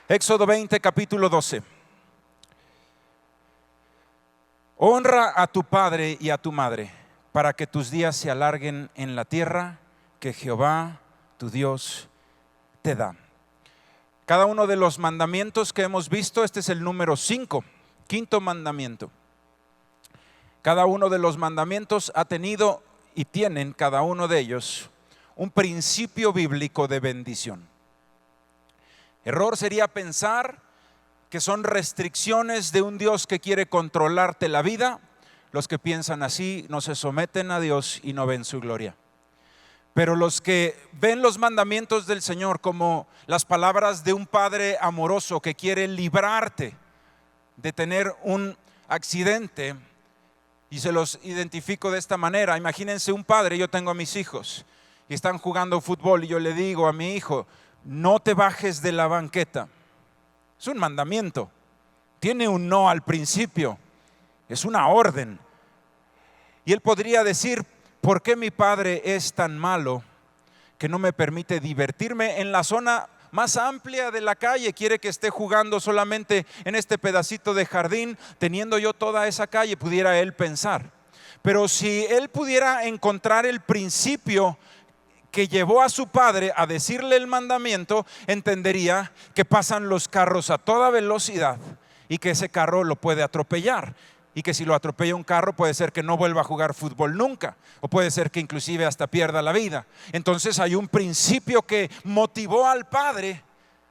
Éxodo 20, capítulo 12. Honra a tu padre y a tu madre, para que tus días se alarguen en la tierra que Jehová, tu Dios, te da. Cada uno de los mandamientos que hemos visto, este es el número 5, quinto mandamiento. Cada uno de los mandamientos ha tenido y tienen cada uno de ellos un principio bíblico de bendición. Error sería pensar que son restricciones de un Dios que quiere controlarte la vida. Los que piensan así no se someten a Dios y no ven su gloria. Pero los que ven los mandamientos del Señor como las palabras de un padre amoroso que quiere librarte de tener un accidente, y se los identifico de esta manera. Imagínense un padre, yo tengo a mis hijos y están jugando fútbol y yo le digo a mi hijo: no te bajes de la banqueta. Es un mandamiento, tiene un no al principio, es una orden. Y él podría decir: ¿por qué mi padre es tan malo que no me permite divertirme en la zona más amplia de la calle? Quiere que esté jugando solamente en este pedacito de jardín, teniendo yo toda esa calle, pudiera él pensar. Pero si él pudiera encontrar el principio que llevó a su padre a decirle el mandamiento, entendería que pasan los carros a toda velocidad y que ese carro lo puede atropellar, y que si lo atropella un carro puede ser que no vuelva a jugar fútbol nunca, o puede ser que inclusive hasta pierda la vida. Entonces hay un principio que motivó al padre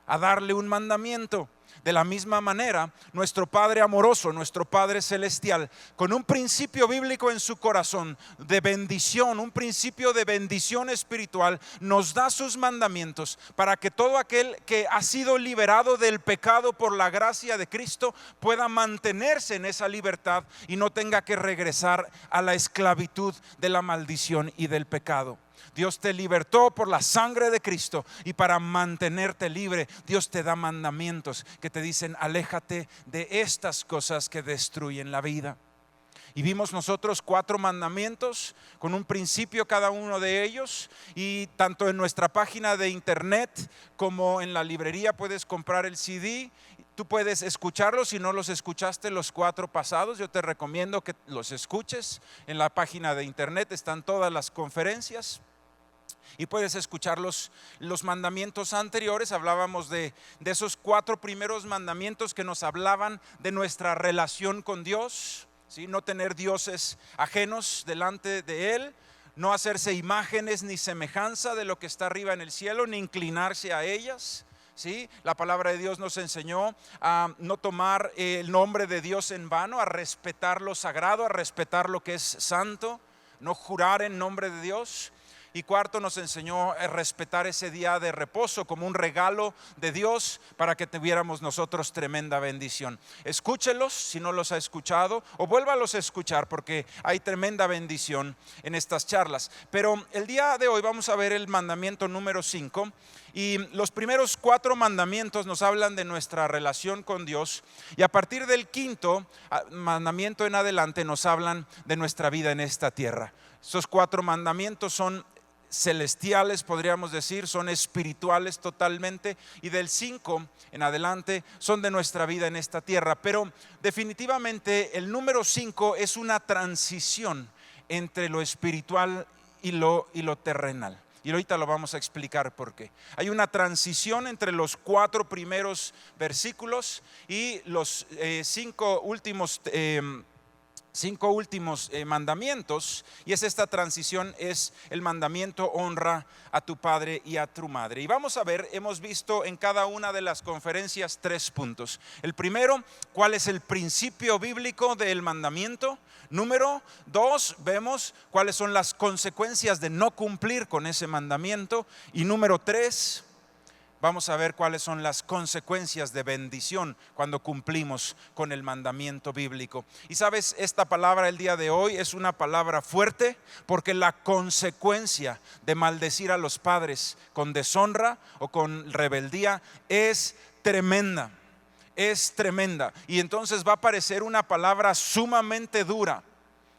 a darle un mandamiento. De la misma manera, nuestro Padre amoroso, nuestro Padre celestial, con un principio bíblico en su corazón de bendición, un principio de bendición espiritual, nos da sus mandamientos para que todo aquel que ha sido liberado del pecado por la gracia de Cristo pueda mantenerse en esa libertad y no tenga que regresar a la esclavitud de la maldición y del pecado. Dios te libertó por la sangre de Cristo, y para mantenerte libre Dios te da mandamientos que te dicen: aléjate de estas cosas que destruyen la vida. Y vimos nosotros 4 mandamientos con un principio cada uno de ellos, y tanto en nuestra página de internet como en la librería puedes comprar el CD. Tú puedes escucharlos. Si no los escuchaste los 4 pasados, yo te recomiendo que los escuches. En la página de internet están todas las conferencias y puedes escuchar los mandamientos anteriores. Hablábamos de esos 4 primeros mandamientos que nos hablaban de nuestra relación con Dios, ¿sí? No tener dioses ajenos delante de Él, no hacerse imágenes ni semejanza de lo que está arriba en el cielo, ni inclinarse a ellas, ¿sí? La palabra de Dios nos enseñó a no tomar el nombre de Dios en vano, a respetar lo sagrado, a respetar lo que es santo, no jurar en nombre de Dios. Y 4, nos enseñó a respetar ese día de reposo como un regalo de Dios para que tuviéramos nosotros tremenda bendición. Escúchelos si no los ha escuchado, o vuélvalos a escuchar, porque hay tremenda bendición en estas charlas. Pero el día de hoy vamos a ver el mandamiento número 5. Y los primeros 4 mandamientos nos hablan de nuestra relación con Dios, y a partir del 5º mandamiento en adelante nos hablan de nuestra vida en esta tierra. Esos 4 mandamientos son celestiales, podríamos decir, son espirituales totalmente, y del 5 en adelante son de nuestra vida en esta tierra. Pero definitivamente el número 5 es una transición entre lo espiritual y lo terrenal. Y ahorita lo vamos a explicar por qué. Hay una transición entre los 4 primeros versículos y los 5 últimos mandamientos, y esta transición es el mandamiento: honra a tu padre y a tu madre. Y vamos a ver, hemos visto en cada una de las conferencias 3 puntos. El primero, ¿cuál es el principio bíblico del mandamiento? Número 2, vemos cuáles son las consecuencias de no cumplir con ese mandamiento. Y número 3, vamos a ver cuáles son las consecuencias de bendición cuando cumplimos con el mandamiento bíblico. Y sabes, esta palabra el día de hoy es una palabra fuerte, porque la consecuencia de maldecir a los padres con deshonra o con rebeldía es tremenda. Es tremenda. Y entonces va a parecer una palabra sumamente dura,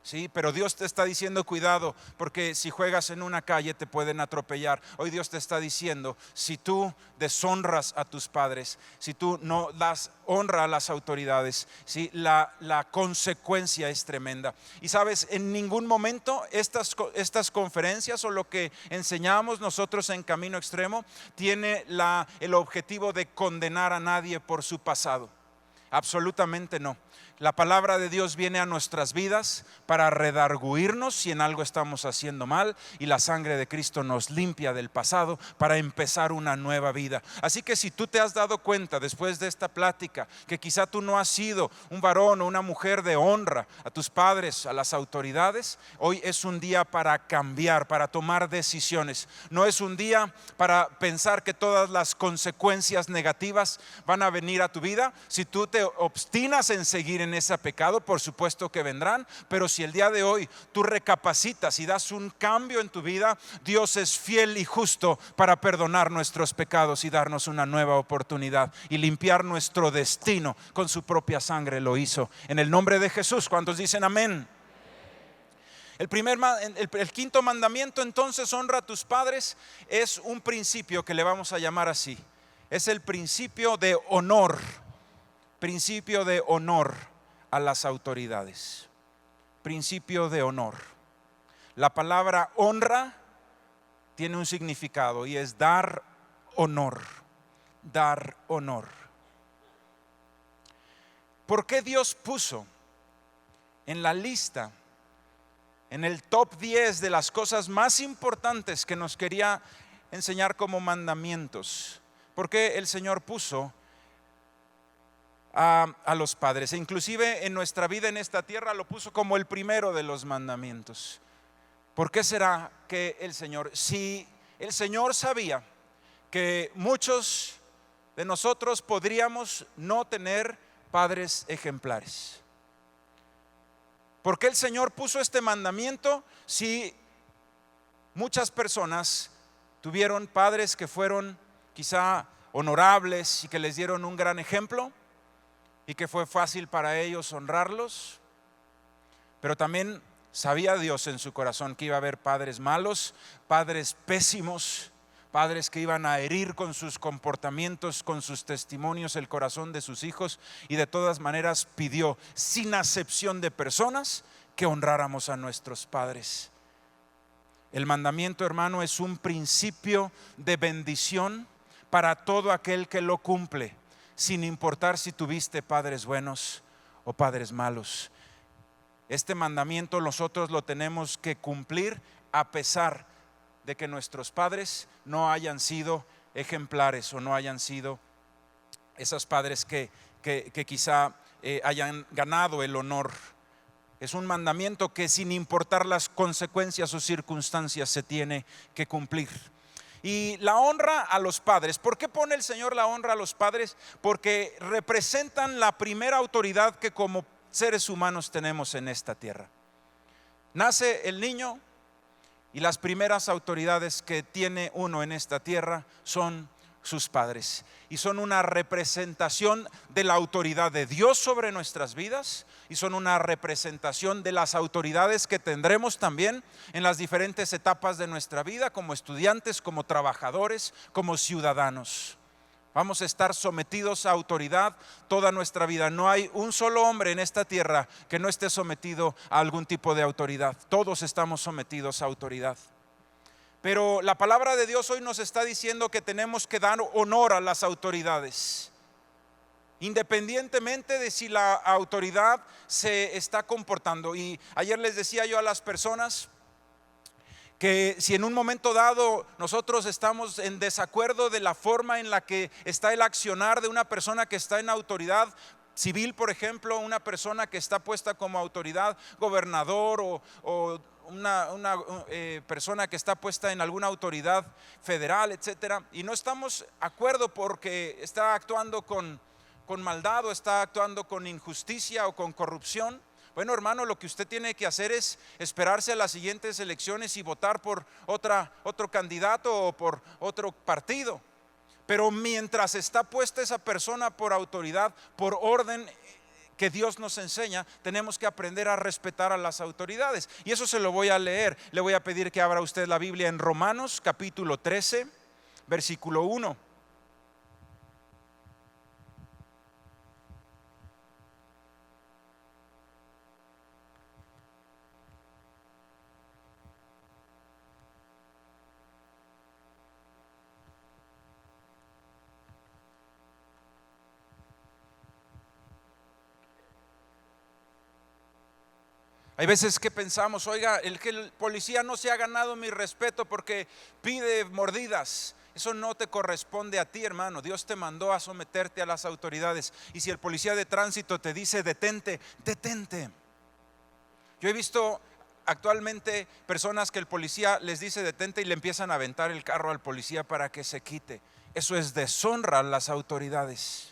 Sí, pero Dios te está diciendo cuidado, porque si juegas en una calle te pueden atropellar. Hoy Dios te está diciendo, si tú deshonras a tus padres, si tú no das honra a las autoridades, ¿sí? La consecuencia es tremenda. Y sabes, en ningún momento estas conferencias o lo que enseñamos nosotros en Camino Extremo tiene el objetivo de condenar a nadie por su pasado. Absolutamente no. La palabra de Dios viene a nuestras vidas para redarguirnos si en algo estamos haciendo mal, y la sangre de Cristo nos limpia del pasado para empezar una nueva vida. Así que si tú te has dado cuenta después de esta plática que quizá tú no has sido un varón o una mujer de honra a tus padres, a las autoridades, hoy es un día para cambiar, para tomar decisiones. No es un día para pensar que todas las consecuencias negativas van a venir a tu vida. Si tú te obstinas en seguir en ese pecado, por supuesto que vendrán, pero si el día de hoy tú recapacitas y das un cambio en tu vida, Dios es fiel y justo para perdonar nuestros pecados y darnos una nueva oportunidad y limpiar nuestro destino con su propia sangre. Lo hizo en el nombre de Jesús. ¿Cuántos dicen amén? El quinto mandamiento, entonces, honra a tus padres, es un principio que le vamos a llamar así. Es el principio de honor. Principio de honor a las autoridades. Principio de honor. La palabra honra tiene un significado y es dar honor. Dar honor. ¿Por qué Dios puso en la lista, en el top 10 de las cosas más importantes que nos quería enseñar como mandamientos? ¿Por qué el Señor puso a los padres? E inclusive en nuestra vida en esta tierra lo puso como el primero de los mandamientos. ¿Por qué será que si el Señor sabía que muchos de nosotros podríamos no tener padres ejemplares? ¿Por qué el Señor puso este mandamiento si muchas personas tuvieron padres que fueron quizá honorables y que les dieron un gran ejemplo y que fue fácil para ellos honrarlos? Pero también sabía Dios en su corazón que iba a haber padres malos, padres pésimos, padres que iban a herir con sus comportamientos, con sus testimonios, el corazón de sus hijos, y de todas maneras pidió, sin acepción de personas, que honráramos a nuestros padres. El mandamiento, hermano, es un principio de bendición para todo aquel que lo cumple, sin importar si tuviste padres buenos o padres malos. Este mandamiento nosotros lo tenemos que cumplir a pesar de que nuestros padres no hayan sido ejemplares o no hayan sido esos padres que quizá hayan ganado el honor. Es un mandamiento que sin importar las consecuencias o circunstancias se tiene que cumplir. Y la honra a los padres. ¿Por qué pone el Señor la honra a los padres? Porque representan la primera autoridad que como seres humanos tenemos en esta tierra. Nace el niño y las primeras autoridades que tiene uno en esta tierra son sus padres, y son una representación de la autoridad de Dios sobre nuestras vidas, y son una representación de las autoridades que tendremos también en las diferentes etapas de nuestra vida, como estudiantes, como trabajadores, como ciudadanos. Vamos a estar sometidos a autoridad toda nuestra vida. No hay un solo hombre en esta tierra que no esté sometido a algún tipo de autoridad. Todos estamos sometidos a autoridad. Pero la palabra de Dios hoy nos está diciendo que tenemos que dar honor a las autoridades, independientemente de si la autoridad se está comportando. Y ayer les decía yo a las personas que si en un momento dado nosotros estamos en desacuerdo de la forma en la que está el accionar de una persona que está en autoridad civil, por ejemplo, una persona que está puesta como autoridad, gobernador o una persona que está puesta en alguna autoridad federal, etcétera, y no estamos de acuerdo porque está actuando con maldad o está actuando con injusticia o con corrupción. Bueno, hermano, lo que usted tiene que hacer es esperarse a las siguientes elecciones y votar por otro candidato o por otro partido. Pero mientras está puesta esa persona por autoridad, por orden que Dios nos enseña, tenemos que aprender a respetar a las autoridades. Y eso se lo voy a leer. Le voy a pedir que abra usted la Biblia en Romanos capítulo 13, versículo 1. Hay veces que pensamos, oiga, el policía no se ha ganado mi respeto porque pide mordidas. Eso no te corresponde a ti, hermano. Dios te mandó a someterte a las autoridades. Y si el policía de tránsito te dice detente, detente. Yo he visto actualmente personas que el policía les dice detente y le empiezan a aventar el carro al policía para que se quite. Eso es deshonra a las autoridades.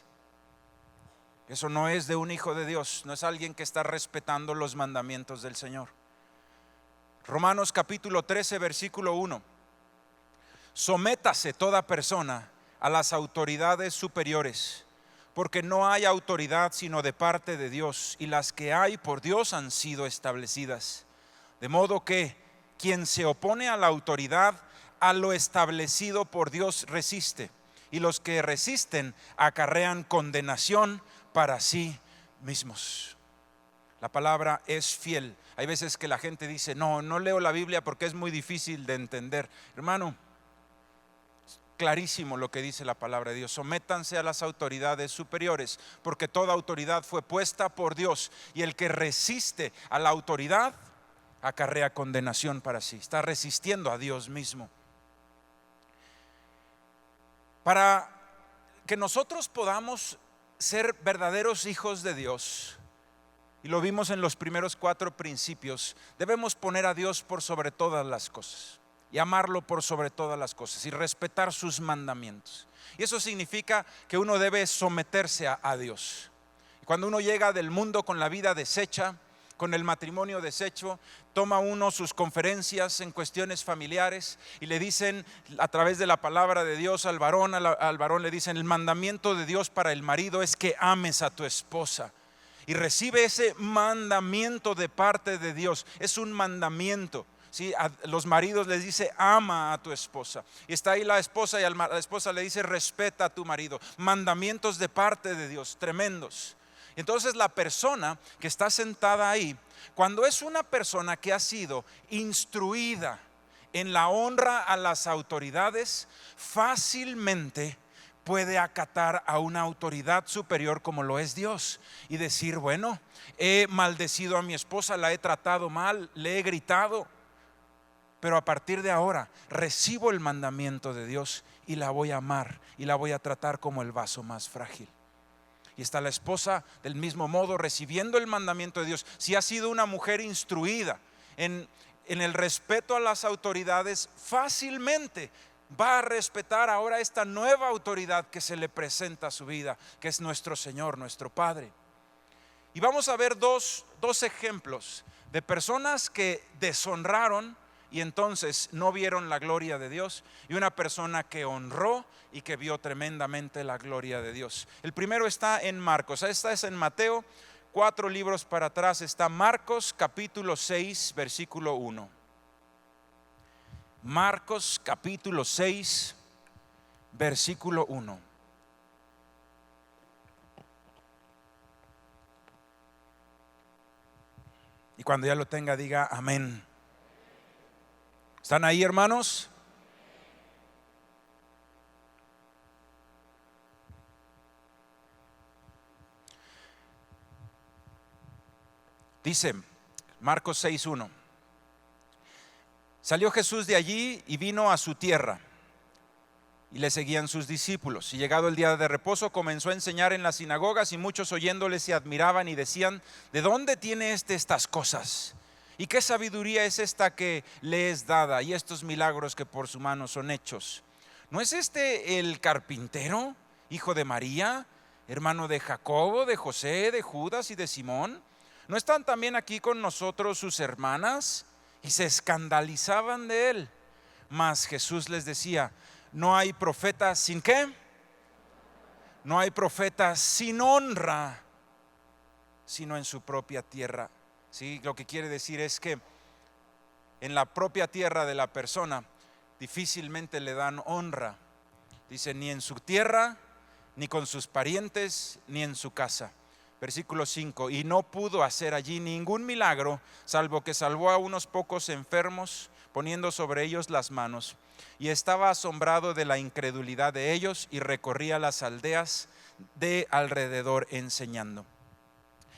Eso no es de un hijo de Dios, no es alguien que está respetando los mandamientos del Señor. Romanos capítulo 13, versículo 1. Sométase toda persona a las autoridades superiores, porque no hay autoridad sino de parte de Dios, y las que hay por Dios han sido establecidas. De modo que quien se opone a la autoridad, a lo establecido por Dios resiste, y los que resisten acarrean condenación para sí mismos. La palabra es fiel. Hay veces que la gente dice, no leo la Biblia porque es muy difícil de entender. Hermano, clarísimo lo que dice la palabra de Dios. Sométanse a las autoridades superiores, porque toda autoridad fue puesta por Dios, y el que resiste a la autoridad acarrea condenación para sí. Está resistiendo a Dios mismo. Para que nosotros podamos ser verdaderos hijos de Dios, y lo vimos en los primeros 4 principios, debemos poner a Dios por sobre todas las cosas y amarlo por sobre todas las cosas y respetar sus mandamientos. Y eso significa que uno debe someterse a Dios. Y cuando uno llega del mundo con la vida deshecha, con el matrimonio deshecho, toma uno sus conferencias en cuestiones familiares y le dicen a través de la palabra de Dios al varón le dicen: el mandamiento de Dios para el marido es que ames a tu esposa. Y recibe ese mandamiento de parte de Dios. Es un mandamiento. ¿Sí? A los maridos les dice: ama a tu esposa. Y está ahí la esposa, y a la esposa le dice: respeta a tu marido. Mandamientos de parte de Dios, tremendos. Entonces la persona que está sentada ahí, cuando es una persona que ha sido instruida en la honra a las autoridades, fácilmente puede acatar a una autoridad superior como lo es Dios y decir: bueno, he maldecido a mi esposa, la he tratado mal, le he gritado, pero a partir de ahora recibo el mandamiento de Dios y la voy a amar y la voy a tratar como el vaso más frágil. Y está la esposa del mismo modo recibiendo el mandamiento de Dios. Si ha sido una mujer instruida en el respeto a las autoridades, fácilmente va a respetar ahora esta nueva autoridad que se le presenta a su vida, que es nuestro Señor, nuestro Padre. Y vamos a ver dos ejemplos de personas que deshonraron y entonces no vieron la gloria de Dios, y una persona que honró y que vio tremendamente la gloria de Dios. El primero está en Marcos. Esta es en Mateo. 4 libros para atrás está Marcos capítulo 6 versículo 1. Marcos capítulo 6 versículo 1. Y cuando ya lo tenga, diga amén. ¿Están ahí, hermanos? Dice Marcos 6:1. Salió Jesús de allí y vino a su tierra, y le seguían sus discípulos. Y llegado el día de reposo, comenzó a enseñar en las sinagogas, y muchos oyéndole se admiraban y decían: ¿de dónde tiene estas cosas? ¿Y qué sabiduría es esta que le es dada? Y estos milagros que por su mano son hechos. ¿No es este el carpintero, hijo de María, hermano de Jacobo, de José, de Judas y de Simón? ¿No están también aquí con nosotros sus hermanas? Y se escandalizaban de él. Mas Jesús les decía: no hay profeta sin ¿qué? No hay profeta sin honra. sino en su propia tierra. ¿Sí? Lo que quiere decir es que en la propia tierra de la persona difícilmente le dan honra. Dice, ni en su tierra, ni con sus parientes, ni en su casa. Versículo 5, y no pudo hacer allí ningún milagro, salvo que salvó a unos pocos enfermos, poniendo sobre ellos las manos. Y estaba asombrado de la incredulidad de ellos, y recorría las aldeas de alrededor enseñando.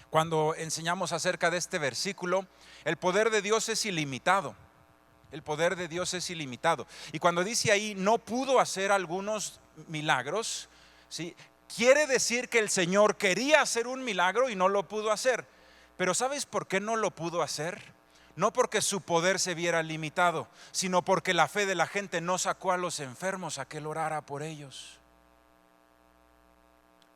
Cuando enseñamos acerca de este versículo, el poder de Dios es ilimitado. El poder de Dios es ilimitado. Y cuando dice ahí, no pudo hacer algunos milagros, ¿sí? Quiere decir que el Señor quería hacer un milagro y no lo pudo hacer. Pero ¿sabes por qué no lo pudo hacer? No porque su poder se viera limitado, sino porque la fe de la gente no sacó a los enfermos a que Él orara por ellos.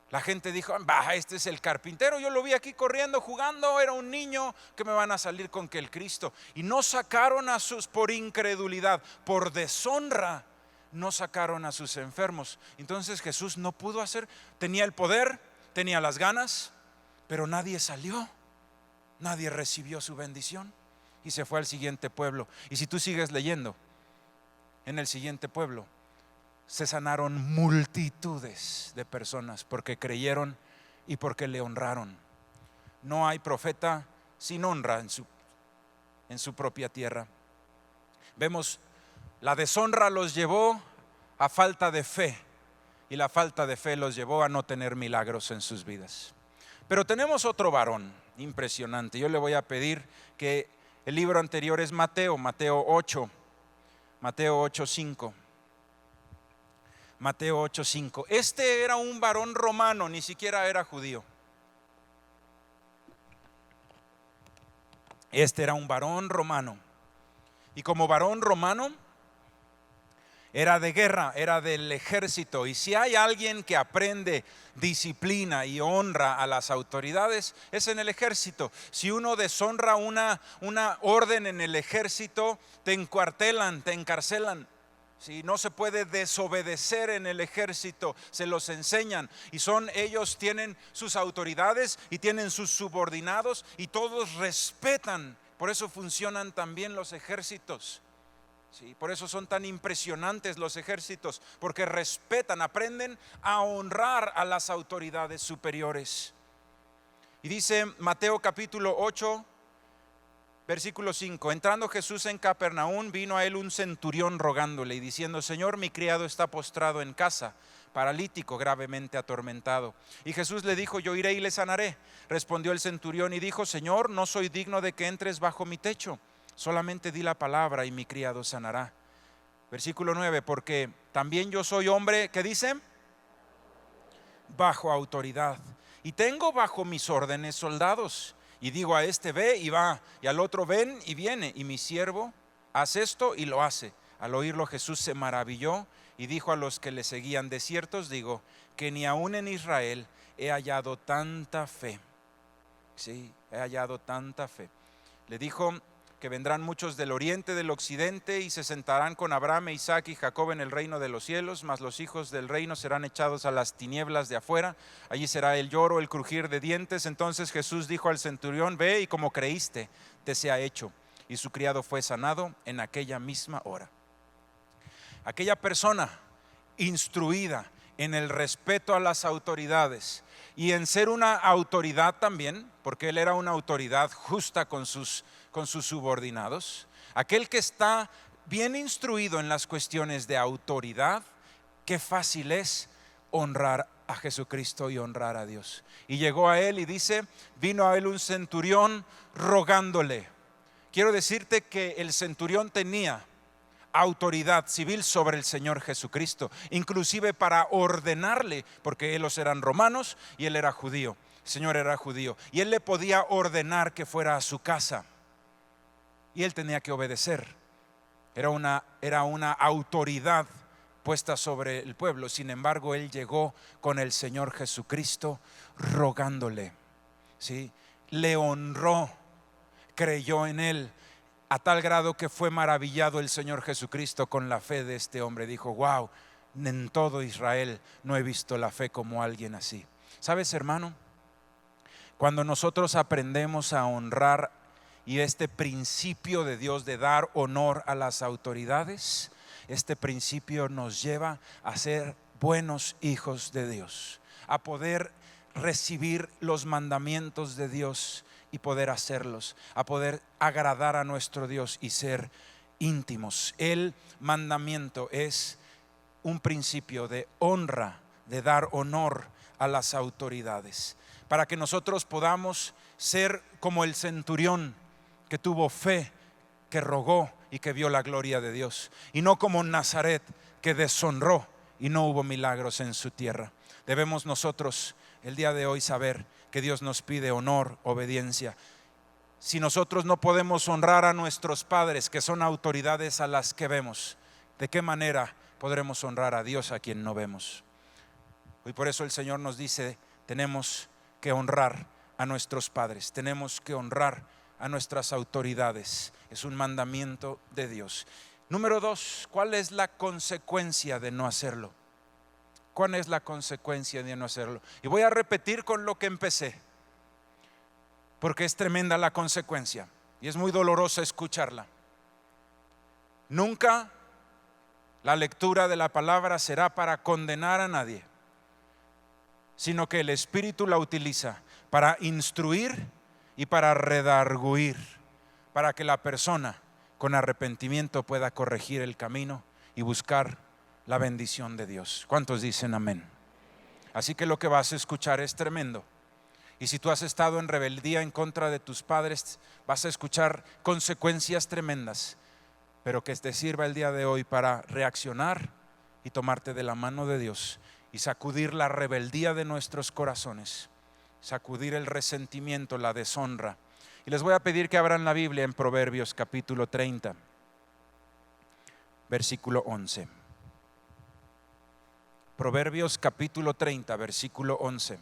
La gente dijo, este es el carpintero, yo lo vi aquí corriendo, jugando, era un niño, que me van a salir con que el Cristo. Y no sacaron a sus, por incredulidad, por deshonra, no sacaron a sus enfermos. Entonces Jesús no pudo hacer, tenía el poder, tenía las ganas, pero nadie salió, nadie recibió su bendición y se fue al siguiente pueblo. Y si tú sigues leyendo, en el siguiente pueblo se sanaron multitudes de personas porque creyeron y porque le honraron. No hay profeta sin honra en su propia tierra. Vemos, la deshonra los llevó a falta de fe y la falta de fe los llevó a no tener milagros en sus vidas. Pero tenemos otro varón impresionante. Yo le voy a pedir que el libro anterior es Mateo 8, Mateo 8:5. Mateo 8:5. Este era un varón romano, ni siquiera era judío. Este era un varón romano. Y como varón romano, era de guerra, era del ejército. Y si hay alguien que aprende disciplina y honra a las autoridades, es en el ejército. Si uno deshonra una orden en el ejército, te encuartelan, te encarcelan. Si no se puede desobedecer en el ejército, se los enseñan. Y ellos tienen sus autoridades y tienen sus subordinados y todos respetan. Por eso funcionan también los ejércitos. Sí, por eso son tan impresionantes los ejércitos, porque respetan, aprenden a honrar a las autoridades superiores. Y dice Mateo capítulo 8, versículo 5, entrando Jesús en Capernaum, vino a él un centurión rogándole y diciendo, Señor, mi criado está postrado en casa, paralítico, gravemente atormentado. Y Jesús le dijo, yo iré y le sanaré. Respondió el centurión y dijo, Señor, no soy digno de que entres bajo mi techo, solamente di la palabra y mi criado sanará. Versículo 9, porque también yo soy hombre, ¿qué dice? Bajo autoridad, y tengo bajo mis órdenes soldados. Y digo a este ve y va, y al otro ven y viene, y mi siervo hace esto y lo hace. Al oírlo Jesús se maravilló y dijo a los que le seguían, de cierto os digo que ni aún en Israel he hallado tanta fe. Sí, he hallado tanta fe. Le dijo que vendrán muchos del oriente, del occidente, y se sentarán con Abraham, Isaac y Jacob en el reino de los cielos, mas los hijos del reino serán echados a las tinieblas de afuera. Allí será el lloro, el crujir de dientes. Entonces Jesús dijo al centurión, ve y como creíste, te sea hecho. Y su criado fue sanado en aquella misma hora. Aquella persona instruida en el respeto a las autoridades y en ser una autoridad también, porque él era una autoridad justa con sus subordinados, aquel que está bien instruido en las cuestiones de autoridad, qué fácil es honrar a Jesucristo y honrar a Dios. Y llegó a él y dice, vino a él un centurión rogándole. Quiero decirte que el centurión tenía autoridad civil sobre el Señor Jesucristo, inclusive para ordenarle, porque ellos eran romanos y él era judío. El Señor era judío y él le podía ordenar que fuera a su casa y él tenía que obedecer. Era una autoridad puesta sobre el pueblo. Sin embargo, él llegó con el Señor Jesucristo rogándole, ¿sí? Le honró, creyó en él, a tal grado que fue maravillado el Señor Jesucristo con la fe de este hombre. Dijo, wow, en todo Israel no he visto la fe como alguien así. ¿Sabes, hermano? Cuando nosotros aprendemos a honrar y este principio de Dios de dar honor a las autoridades, este principio nos lleva a ser buenos hijos de Dios, a poder recibir los mandamientos de Dios y poder hacerlos, a poder agradar a nuestro Dios y ser íntimos. El mandamiento es un principio de honra, de dar honor a las autoridades, para que nosotros podamos ser como el centurión que tuvo fe, que rogó y que vio la gloria de Dios, y no como Nazaret, que deshonró y no hubo milagros en su tierra. Debemos nosotros el día de hoy saber que Dios nos pide honor, obediencia. Si nosotros no podemos honrar a nuestros padres, que son autoridades a las que vemos, ¿de qué manera podremos honrar a Dios a quien no vemos? Y por eso el Señor nos dice, tenemos que honrar a nuestros padres, tenemos que honrar a nuestras autoridades. Es un mandamiento de Dios. Número 2, ¿cuál es la consecuencia de no hacerlo? ¿Cuál es la consecuencia de no hacerlo? Y voy a repetir con lo que empecé, porque es tremenda la consecuencia y es muy dolorosa escucharla. Nunca la lectura de la palabra será para condenar a nadie, sino que el Espíritu la utiliza para instruir y para redarguir, para que la persona con arrepentimiento pueda corregir el camino y buscar la bendición de Dios. ¿Cuántos dicen amén? Así que lo que vas a escuchar es tremendo. Y si tú has estado en rebeldía en contra de tus padres, vas a escuchar consecuencias tremendas, pero que te sirva el día de hoy para reaccionar y tomarte de la mano de Dios y sacudir la rebeldía de nuestros corazones, sacudir el resentimiento, la deshonra. Y les voy a pedir que abran la Biblia en Proverbios capítulo 30, versículo 11. Proverbios capítulo 30, versículo 11.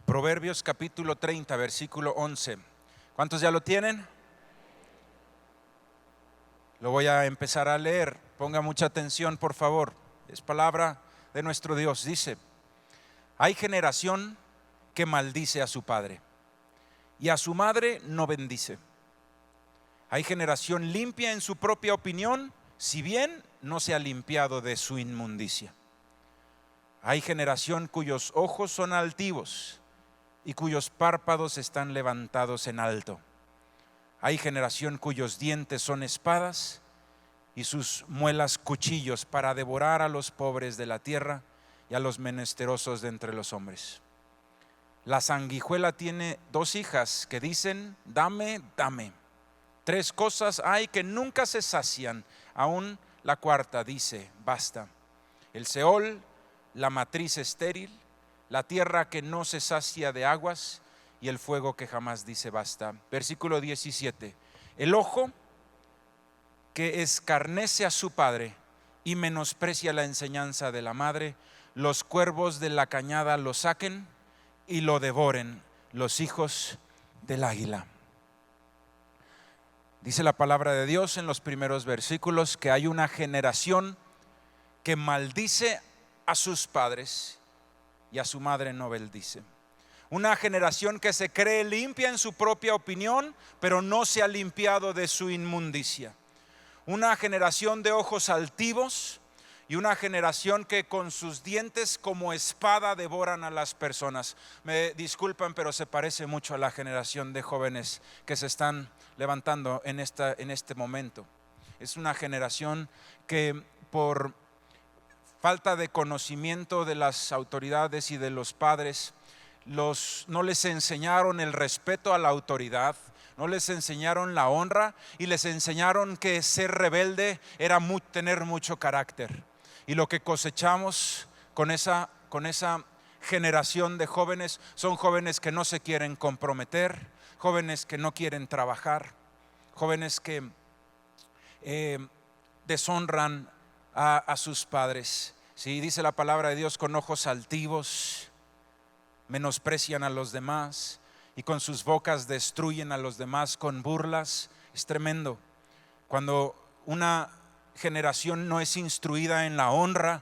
Proverbios capítulo 30, versículo 11. ¿Cuántos ya lo tienen? Lo voy a empezar a leer. Ponga mucha atención, por favor. Es palabra de nuestro Dios. Dice: hay generación que maldice a su padre y a su madre no bendice. Hay generación limpia en su propia opinión, si bien no se ha limpiado de su inmundicia. Hay generación cuyos ojos son altivos y cuyos párpados están levantados en alto. Hay generación cuyos dientes son espadas y sus muelas cuchillos para devorar a los pobres de la tierra y a los menesterosos de entre los hombres. La sanguijuela tiene 2 hijas que dicen: dame, dame. 3 cosas hay que nunca se sacian, aún la cuarta dice: basta. El Seol, la matriz estéril, la tierra que no se sacia de aguas y el fuego que jamás dice basta. Versículo 17. El ojo que escarnece a su padre y menosprecia la enseñanza de la madre, los cuervos de la cañada lo saquen y lo devoren los hijos del águila. Dice la palabra de Dios en los primeros versículos que hay una generación que maldice a sus padres y a su madre no bendice. Una generación que se cree limpia en su propia opinión, pero no se ha limpiado de su inmundicia. Una generación de ojos altivos y una generación que con sus dientes como espada devoran a las personas. Me disculpan, pero se parece mucho a la generación de jóvenes que se están levantando en este momento. Es una generación que por falta de conocimiento de las autoridades y de los padres, no les enseñaron el respeto a la autoridad, no les enseñaron la honra y les enseñaron que ser rebelde era tener mucho carácter. Y lo que cosechamos con esa generación de jóvenes son jóvenes que no se quieren comprometer, jóvenes que no quieren trabajar, jóvenes que deshonran a sus padres. Sí, dice la palabra de Dios: con ojos altivos menosprecian a los demás y con sus bocas destruyen a los demás con burlas. Es tremendo. Cuando una generación no es instruida en la honra,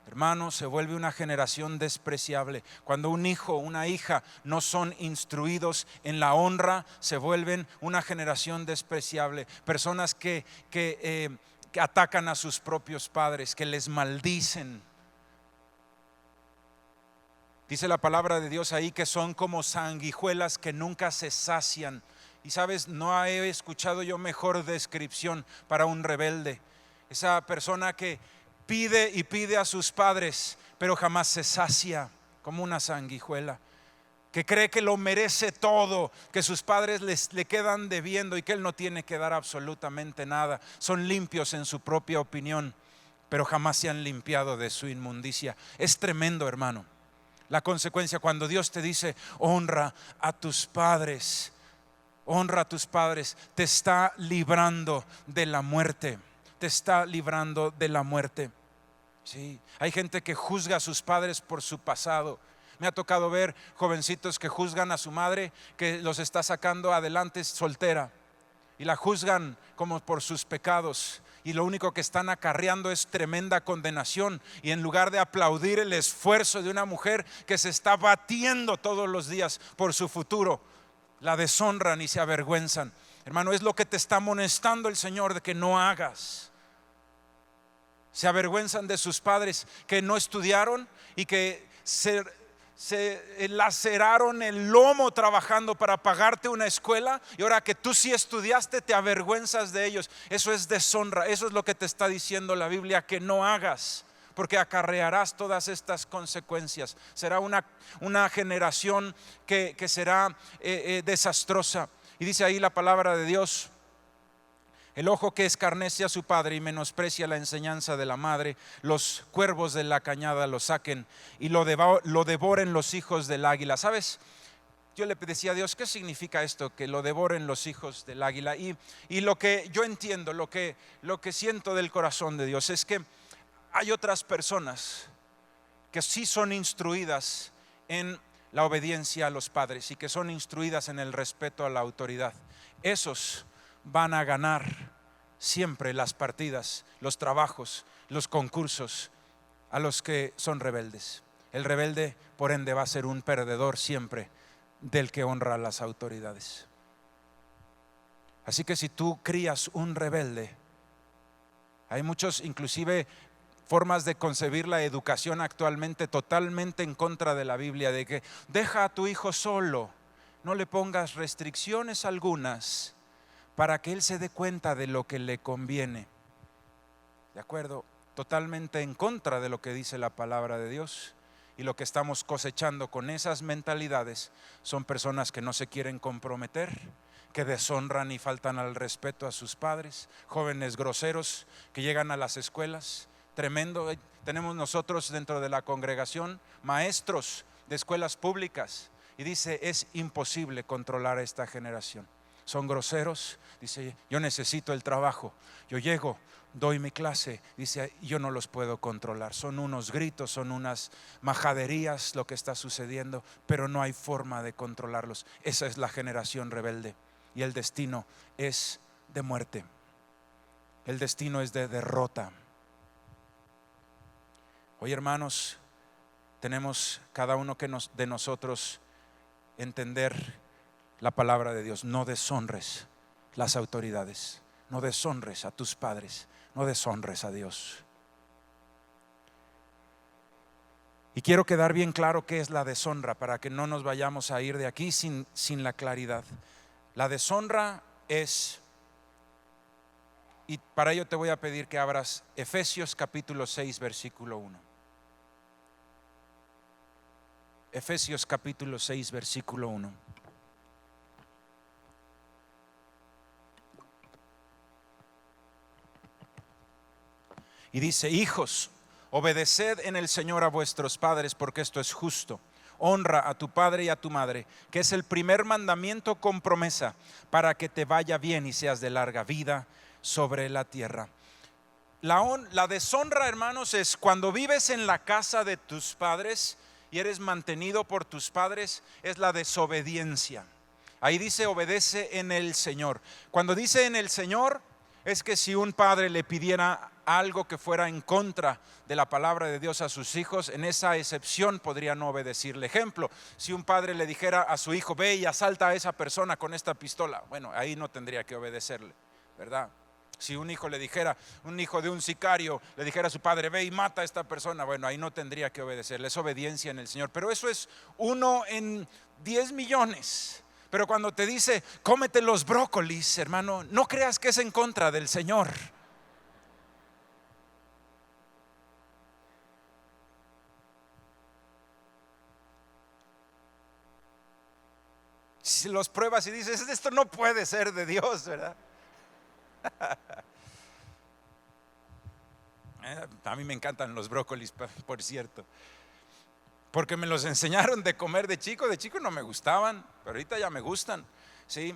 hermano, se vuelve una generación despreciable. Cuando un hijo o una hija no son instruidos en la honra, se vuelven una generación despreciable. Personas que atacan a sus propios padres, que les maldicen. Dice la palabra de Dios ahí que son como sanguijuelas que nunca se sacian. Y sabes, no he escuchado yo mejor descripción para un rebelde. Esa persona que pide y pide a sus padres, pero jamás se sacia, como una sanguijuela, que cree que lo merece todo, que sus padres le quedan debiendo y que él no tiene que dar absolutamente nada. Son limpios en su propia opinión, pero jamás se han limpiado de su inmundicia. Es tremendo, hermano, la consecuencia cuando Dios te dice: honra a tus padres. Honra a tus padres, te está librando de la muerte. Te está librando de la muerte. Sí, hay gente que juzga a sus padres por su pasado. Me ha tocado ver jovencitos que juzgan a su madre, que los está sacando adelante soltera, y la juzgan como por sus pecados, y lo único que están acarreando es tremenda condenación. Y en lugar de aplaudir el esfuerzo de una mujer que se está batiendo todos los días por su futuro, la deshonran y se avergüenzan. Hermano, es lo que te está amonestando el Señor de que no hagas. Se avergüenzan de sus padres que no estudiaron y que se laceraron el lomo trabajando para pagarte una escuela, y ahora que tú sí estudiaste te avergüenzas de ellos. Eso es deshonra. Eso es lo que te está diciendo la Biblia que no hagas, porque acarrearás todas estas consecuencias. Será una generación que será desastrosa. Y dice ahí la palabra de Dios: el ojo que escarnece a su padre y menosprecia la enseñanza de la madre, los cuervos de la cañada lo saquen y lo devoren los hijos del águila. ¿Sabes? Yo le decía a Dios, ¿qué significa esto? Que lo devoren los hijos del águila. Y lo que yo entiendo, lo que siento del corazón de Dios es que hay otras personas que sí son instruidas en la obediencia a los padres y que son instruidas en el respeto a la autoridad. Esos van a ganar siempre las partidas, los trabajos, los concursos a los que son rebeldes. El rebelde, por ende, va a ser un perdedor siempre del que honra a las autoridades. Así que si tú crías un rebelde, hay muchos, inclusive, formas de concebir la educación actualmente totalmente en contra de la Biblia, de que deja a tu hijo solo, no le pongas restricciones algunas para que él se dé cuenta de lo que le conviene. ¿De acuerdo? Totalmente en contra de lo que dice la palabra de Dios. Y lo que estamos cosechando con esas mentalidades son personas que no se quieren comprometer, que deshonran y faltan al respeto a sus padres, jóvenes groseros que llegan a las escuelas. Tremendo. Tenemos nosotros dentro de la congregación maestros de escuelas públicas, y dice: es imposible controlar a esta generación. Son groseros, dice: yo necesito el trabajo, yo llego, doy mi clase, dice: yo no los puedo controlar. Son unos gritos, son unas majaderías lo que está sucediendo, pero no hay forma de controlarlos. Esa es la generación rebelde, y el destino es de muerte, el destino es de derrota. Hoy, hermanos, tenemos cada uno de nosotros entender la palabra de Dios. No deshonres las autoridades, no deshonres a tus padres, no deshonres a Dios. Y quiero quedar bien claro qué es la deshonra, para que no nos vayamos a ir de aquí sin la claridad. La deshonra es, y para ello te voy a pedir que abras Efesios capítulo 6 versículo 1. Efesios capítulo 6 versículo 1. Y dice: hijos, obedeced en el Señor a vuestros padres, porque esto es justo. Honra a tu padre y a tu madre, que es el primer mandamiento con promesa, para que te vaya bien y seas de larga vida sobre la tierra. La deshonra, hermanos, es cuando vives en la casa de tus padres y eres mantenido por tus padres, es la desobediencia. Ahí dice: obedece en el Señor. Cuando dice en el Señor, es que si un padre le pidiera algo que fuera en contra de la palabra de Dios a sus hijos, en esa excepción podría no obedecerle. Ejemplo, si un padre le dijera a su hijo, ve y asalta a esa persona con esta pistola, bueno, ahí no tendría que obedecerle, ¿verdad? Si un hijo le dijera, un hijo de un sicario le dijera a su padre, ve y mata a esta persona, bueno, ahí no tendría que obedecerle. Es obediencia en el Señor, pero eso es 1 en 10 millones. Pero cuando te dice, cómete los brócolis, hermano, no creas que es en contra del Señor. Si los pruebas y dices, esto no puede ser de Dios, ¿verdad? A mí me encantan los brócolis, por cierto, porque me los enseñaron de comer de chico. De chico no me gustaban, pero ahorita ya me gustan, ¿sí?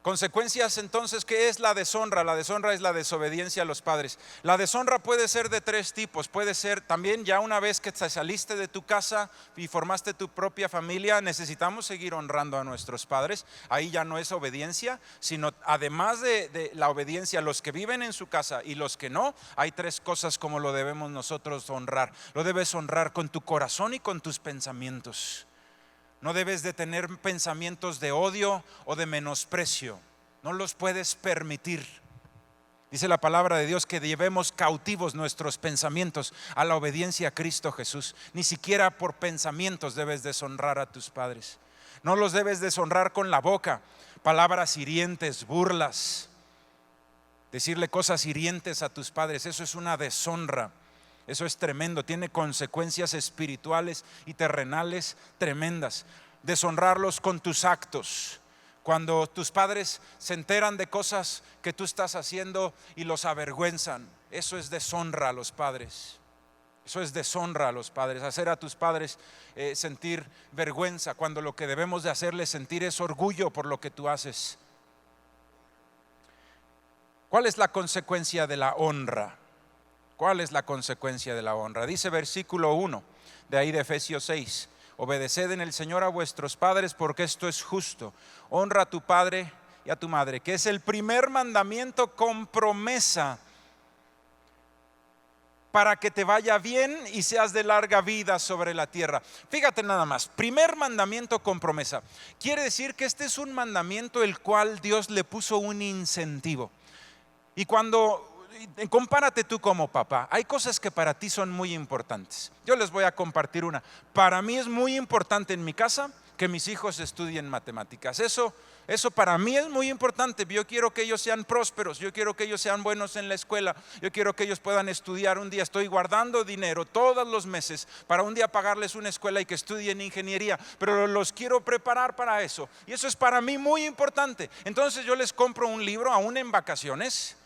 Consecuencias entonces, ¿qué es la deshonra? La deshonra es la desobediencia a los padres. La deshonra puede ser de 3 tipos. Puede ser también ya una vez que te saliste de tu casa y formaste tu propia familia, necesitamos seguir honrando a nuestros padres. Ahí ya no es obediencia, sino además de la obediencia a los que viven en su casa y los que no, hay 3 cosas como lo debemos nosotros honrar. Lo debes honrar con tu corazón y con tus pensamientos. No debes de tener pensamientos de odio o de menosprecio. No los puedes permitir. Dice la palabra de Dios que llevemos cautivos nuestros pensamientos a la obediencia a Cristo Jesús. Ni siquiera por pensamientos debes deshonrar a tus padres. No los debes deshonrar con la boca. Palabras hirientes, burlas. Decirle cosas hirientes a tus padres, eso es una deshonra. Eso es tremendo, tiene consecuencias espirituales y terrenales tremendas. Deshonrarlos con tus actos. Cuando tus padres se enteran de cosas que tú estás haciendo y los avergüenzan, eso es deshonra a los padres. Eso es deshonra a los padres, hacer a tus padres sentir vergüenza, cuando lo que debemos de hacerles sentir es orgullo por lo que tú haces. ¿Cuál es la consecuencia de la honra? ¿Cuál es la consecuencia de la honra? Dice versículo 1 de ahí de Efesios 6: obedeced en el Señor a vuestros padres, porque esto es justo. Honra a tu padre y a tu madre, que es el primer mandamiento con promesa, para que te vaya bien y seas de larga vida sobre la tierra. Fíjate nada más, primer mandamiento con promesa. Quiere decir que este es un mandamiento el cual Dios le puso un incentivo. Y compárate tú como papá. Hay cosas que para ti son muy importantes. Yo les voy a compartir una. Para mí es muy importante en mi casa que mis hijos estudien matemáticas. Eso para mí es muy importante. Yo quiero que ellos sean prósperos. Yo quiero que ellos sean buenos en la escuela. Yo quiero que ellos puedan estudiar un día. Estoy guardando dinero todos los meses para un día pagarles una escuela y que estudien ingeniería. Pero los quiero preparar para eso. Y eso es para mí muy importante. Entonces yo les compro un libro aún en vacaciones.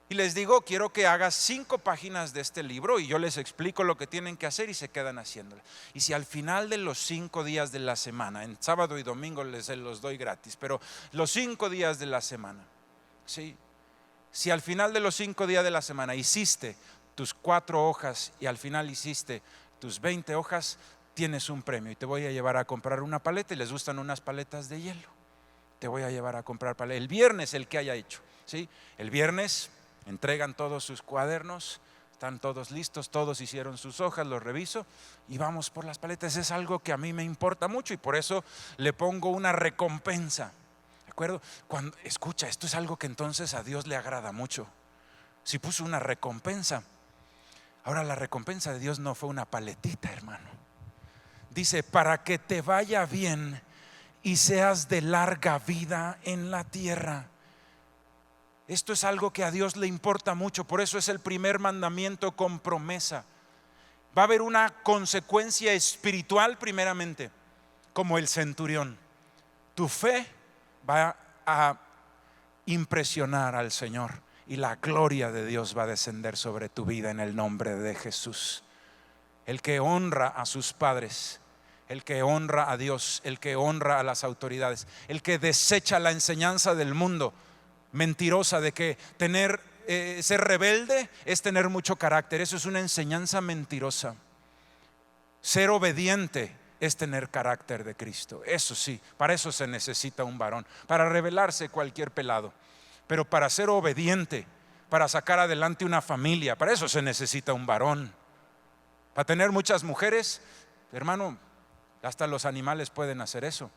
Y les digo, quiero que hagas 5 páginas de este libro, y yo les explico lo que tienen que hacer y se quedan haciéndolo. Y si al final de los 5 días de la semana, en sábado y domingo les los doy gratis, pero los 5 días de la semana, ¿sí? Si al final de los 5 días de la semana hiciste tus 4 hojas y al final hiciste tus 20 hojas, tienes un premio y te voy a llevar a comprar una paleta. Y les gustan unas paletas de hielo, te voy a llevar a comprar paletas. El viernes, el que haya hecho, ¿sí? El viernes entregan todos sus cuadernos, están todos listos, todos hicieron sus hojas, los reviso y vamos por las paletas. Es algo que a mí me importa mucho y por eso le pongo una recompensa. ¿De acuerdo? Escucha, esto es algo que entonces a Dios le agrada mucho. Si puso una recompensa. Ahora, la recompensa de Dios no fue una paletita, hermano. Dice, para que te vaya bien y seas de larga vida en la tierra. Esto es algo que a Dios le importa mucho. Por eso es el primer mandamiento con promesa. Va a haber una consecuencia espiritual primeramente, como el centurión. Tu fe va a impresionar al Señor y la gloria de Dios va a descender sobre tu vida en el nombre de Jesús. El que honra a sus padres, el que honra a Dios, el que honra a las autoridades, el que desecha la enseñanza del mundo mentirosa de que ser rebelde es tener mucho carácter. Eso es una enseñanza mentirosa. Ser obediente es tener carácter de Cristo. Eso sí, para eso se necesita un varón, para rebelarse cualquier pelado. Pero para ser obediente, para sacar adelante una familia, para eso se necesita un varón. Para tener muchas mujeres, hermano, hasta los animales pueden hacer eso.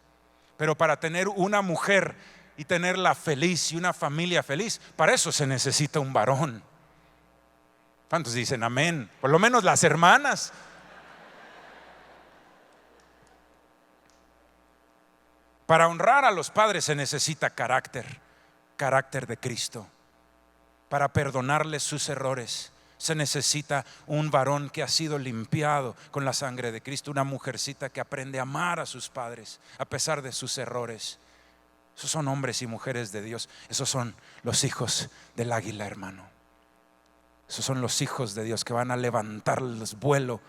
Pero para tener una mujer y tenerla feliz y una familia feliz, para eso se necesita un varón. ¿Cuántos dicen amén? Por lo menos las hermanas. Para honrar a los padres se necesita carácter de Cristo. Para perdonarles sus errores se necesita un varón que ha sido limpiado con la sangre de Cristo, una mujercita que aprende a amar a sus padres a pesar de sus errores. Esos son hombres y mujeres de Dios. Esos son los hijos del águila, hermano. Esos son los hijos de Dios que van a levantarles vuelo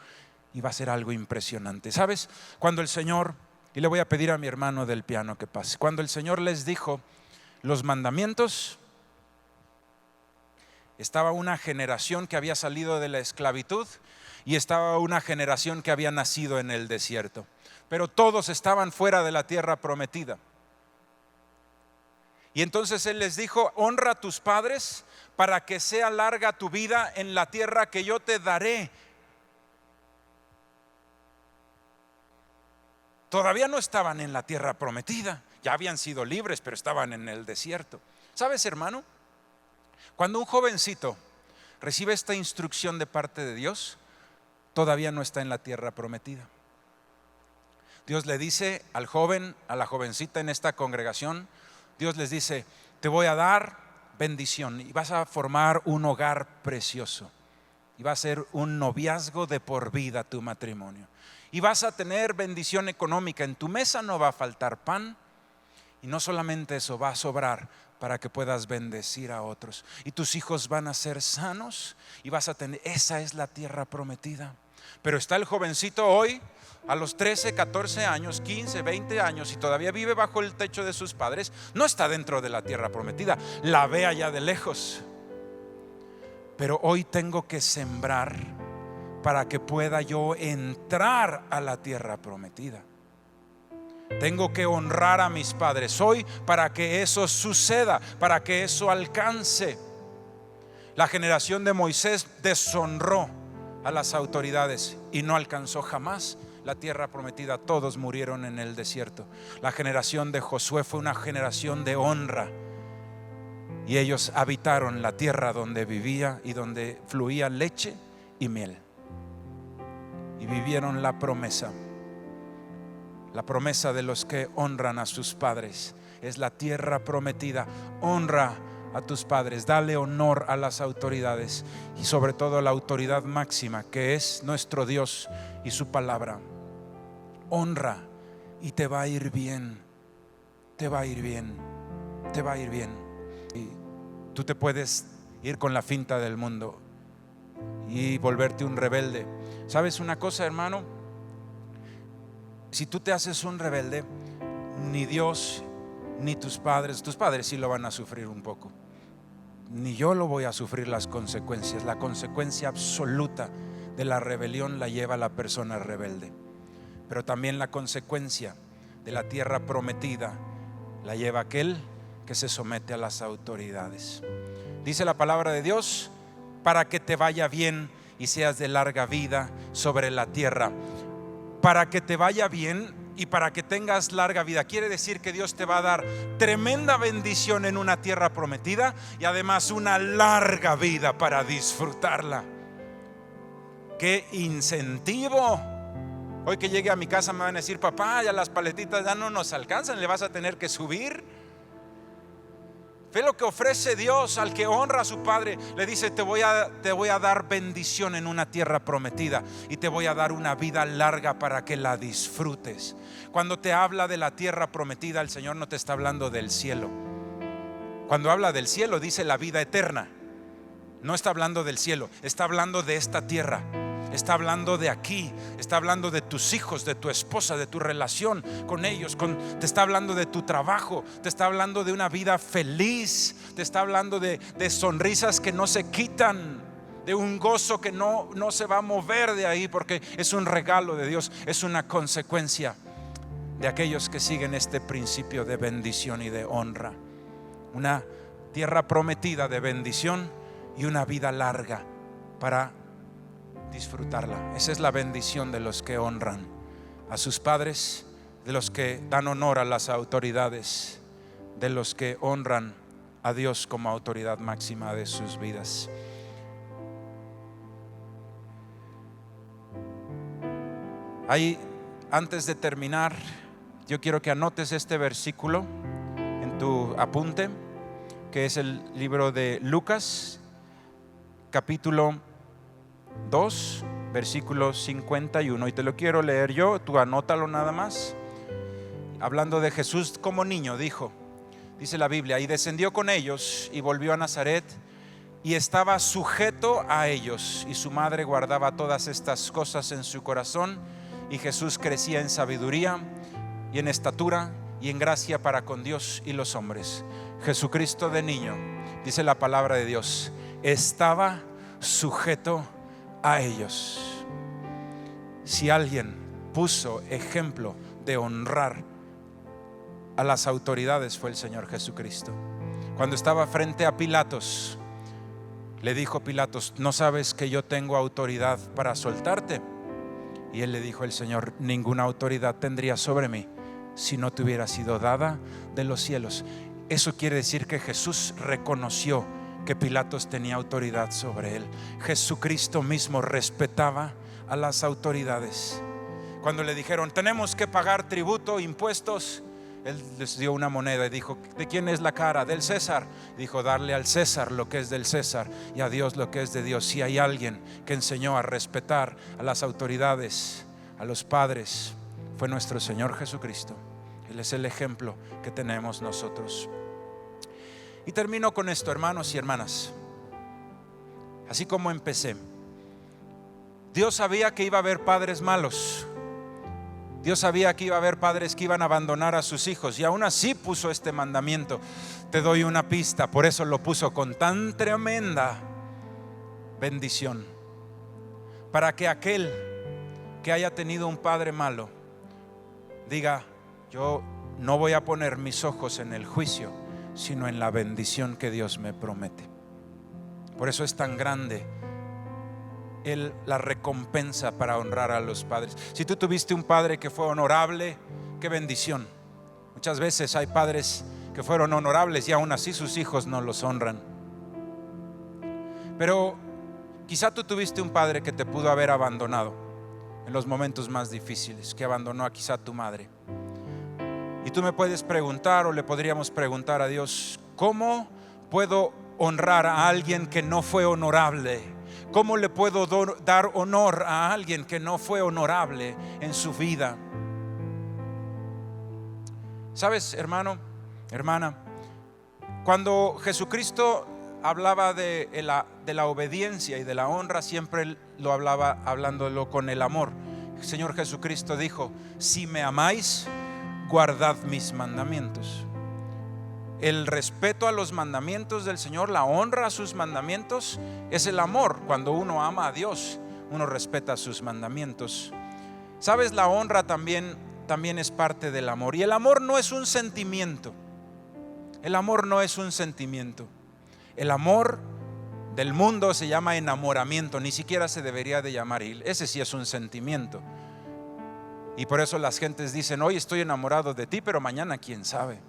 y va a ser algo impresionante. ¿Sabes? Cuando el Señor, y le voy a pedir a mi hermano del piano que pase, cuando el Señor les dijo los mandamientos, estaba una generación que había salido de la esclavitud y estaba una generación que había nacido en el desierto, pero todos estaban fuera de la tierra prometida. Y entonces Él les dijo: honra a tus padres para que sea larga tu vida en la tierra que yo te daré. Todavía no estaban en la tierra prometida, ya habían sido libres, pero estaban en el desierto. ¿Sabes, hermano? Cuando un jovencito recibe esta instrucción de parte de Dios, todavía no está en la tierra prometida. Dios le dice al joven, a la jovencita en esta congregación, Dios les dice: te voy a dar bendición y vas a formar un hogar precioso y va a ser un noviazgo de por vida tu matrimonio y vas a tener bendición económica. En tu mesa no va a faltar pan y no solamente eso, va a sobrar para que puedas bendecir a otros y tus hijos van a ser sanos y vas a tener, esa es la tierra prometida. Pero está el jovencito hoy a los 13, 14 años, 15, 20 años y todavía vive bajo el techo de sus padres. No está dentro de la tierra prometida, la ve allá de lejos. Pero hoy tengo que sembrar para que pueda yo entrar a la tierra prometida. Tengo que honrar a mis padres hoy para que eso suceda, para que eso alcance. La generación de Moisés deshonró a las autoridades y no alcanzó jamás la tierra prometida. Todos murieron en el desierto. La generación de Josué fue una generación de honra y ellos habitaron la tierra donde vivía y donde fluía leche y miel y vivieron la promesa. La promesa de los que honran a sus padres es la tierra prometida. Honra a tus padres, dale honor a las autoridades y sobre todo a la autoridad máxima que es nuestro Dios y su palabra. Honra y te va a ir bien, te va a ir bien, te va a ir bien. Y tú te puedes ir con la finta del mundo y volverte un rebelde. ¿Sabes una cosa, hermano? Si tú te haces un rebelde, ni Dios ni tus padres sí lo van a sufrir un poco, ni yo lo voy a sufrir las consecuencias. La consecuencia absoluta de la rebelión la lleva la persona rebelde, pero también la consecuencia de la tierra prometida la lleva aquel que se somete a las autoridades. Dice la palabra de Dios: para que te vaya bien y seas de larga vida sobre la tierra. Para que te vaya bien y para que tengas larga vida. Quiere decir que Dios te va a dar tremenda bendición en una tierra prometida y además una larga vida para disfrutarla. ¡Qué incentivo! Hoy que llegue a mi casa me van a decir: papá, ya las paletitas ya no nos alcanzan, le vas a tener que subir. Ve lo que ofrece Dios al que honra a su padre. Le dice: te voy a dar bendición en una tierra prometida y te voy a dar una vida larga para que la disfrutes. Cuando te habla de la tierra prometida, el Señor no te está hablando del cielo. Cuando habla del cielo dice la vida eterna. No está hablando del cielo, está hablando de esta tierra. Está hablando de aquí, está hablando de tus hijos, de tu esposa, de tu relación con ellos, te está hablando de tu trabajo, te está hablando de una vida feliz, te está hablando de sonrisas que no se quitan, de un gozo que no se va a mover de ahí, porque es un regalo de Dios, es una consecuencia de aquellos que siguen este principio de bendición y de honra. Una tierra prometida de bendición y una vida larga para disfrutarla. Esa es la bendición de los que honran a sus padres, de los que dan honor a las autoridades, de los que honran a Dios como autoridad máxima de sus vidas. Ahí, antes de terminar, yo quiero que anotes este versículo en tu apunte, que es el libro de Lucas, capítulo 2, versículo 51, y te lo quiero leer yo, tú anótalo nada más. Hablando de Jesús como niño, dice la Biblia: y descendió con ellos y volvió a Nazaret, y estaba sujeto a ellos, y su madre guardaba todas estas cosas en su corazón, y Jesús crecía en sabiduría y en estatura y en gracia para con Dios y los hombres. Jesucristo de niño, dice la palabra de Dios, estaba sujeto a ellos. Si alguien puso ejemplo de honrar a las autoridades, fue el Señor Jesucristo. Cuando estaba frente a Pilatos, le dijo Pilatos: ¿no sabes que yo tengo autoridad para soltarte? Y él le dijo, el Señor: ninguna autoridad tendría sobre mí si no te hubiera sido dada de los cielos. Eso quiere decir que Jesús reconoció que Pilatos tenía autoridad sobre él. Jesucristo mismo respetaba a las autoridades. Cuando le dijeron: tenemos que pagar tributo, impuestos, él les dio una moneda y dijo: ¿de quién es la cara? Del César. Dijo: darle al César lo que es del César y a Dios lo que es de Dios. Si hay alguien que enseñó a respetar a las autoridades, a los padres, fue nuestro Señor Jesucristo. Él es el ejemplo que tenemos nosotros. Y termino con esto, hermanos y hermanas. Así como empecé, Dios sabía que iba a haber padres malos. Dios sabía que iba a haber padres que iban a abandonar a sus hijos, y aún así puso este mandamiento. Te doy una pista, por eso lo puso con tan tremenda bendición, para que aquel que haya tenido un padre malo diga: yo no voy a poner mis ojos en el juicio, sino en la bendición que Dios me promete. Por eso es tan grande la recompensa para honrar a los padres. Si tú tuviste un padre que fue honorable, qué bendición. Muchas veces hay padres que fueron honorables y aún así sus hijos no los honran. Pero quizá tú tuviste un padre que te pudo haber abandonado en los momentos más difíciles, que abandonó a quizá tu madre. Y tú me puedes preguntar, o le podríamos preguntar a Dios: ¿cómo puedo honrar a alguien que no fue honorable? ¿Cómo le puedo dar honor a alguien que no fue honorable en su vida? ¿Sabes, hermano, hermana? Cuando Jesucristo hablaba de la obediencia y de la honra, siempre lo hablaba hablándolo con el amor. El Señor Jesucristo dijo: si me amáis, guardad mis mandamientos. El respeto a los mandamientos del Señor, la honra a sus mandamientos, es el amor. Cuando uno ama a Dios, uno respeta sus mandamientos. ¿Sabes? La honra también es parte del amor. Y el amor no es un sentimiento. El amor no es un sentimiento. El amor del mundo se llama enamoramiento. Ni siquiera se debería de llamar. Ese sí es un sentimiento. Y por eso las gentes dicen: hoy estoy enamorado de ti, pero mañana quién sabe.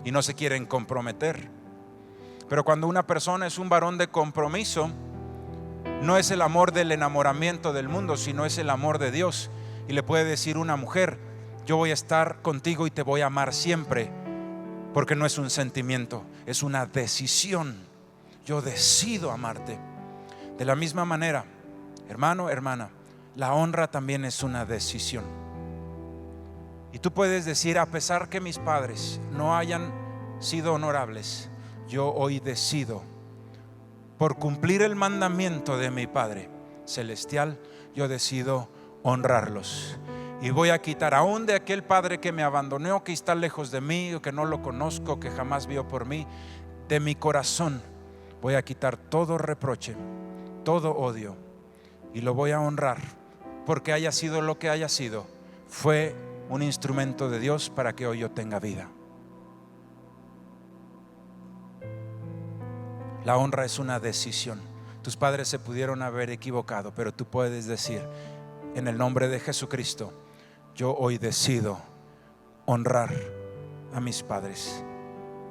Y no se quieren comprometer. Pero cuando una persona es un varón de compromiso, no es el amor del enamoramiento del mundo, sino es el amor de Dios. Y le puede decir una mujer: yo voy a estar contigo y te voy a amar siempre, porque no es un sentimiento, es una decisión. Yo decido amarte. De la misma manera, hermano, hermana, la honra también es una decisión. Y tú puedes decir: a pesar que mis padres no hayan sido honorables, yo hoy decido, por cumplir el mandamiento de mi Padre Celestial, yo decido honrarlos. Y voy a quitar aún de aquel padre que me abandonó, que está lejos de mí, o que no lo conozco, que jamás vio por mí, de mi corazón voy a quitar todo reproche, todo odio, y lo voy a honrar, porque haya sido lo que haya sido, fue un instrumento de Dios para que hoy yo tenga vida. La honra es una decisión. Tus padres se pudieron haber equivocado, pero tú puedes decir: en el nombre de Jesucristo, yo hoy decido honrar a mis padres.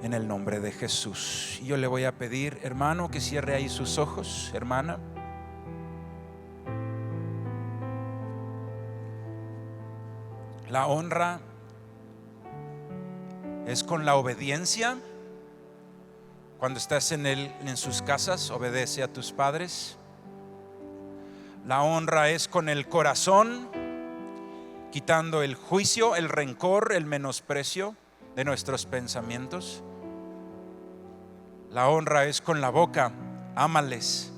En el nombre de Jesús. Yo le voy a pedir, hermano, que cierre ahí sus ojos, hermana. La honra es con la obediencia. Cuando estás en sus casas, obedece a tus padres. La honra es con el corazón, quitando el juicio, el rencor, el menosprecio de nuestros pensamientos. La honra es con la boca. Ámales,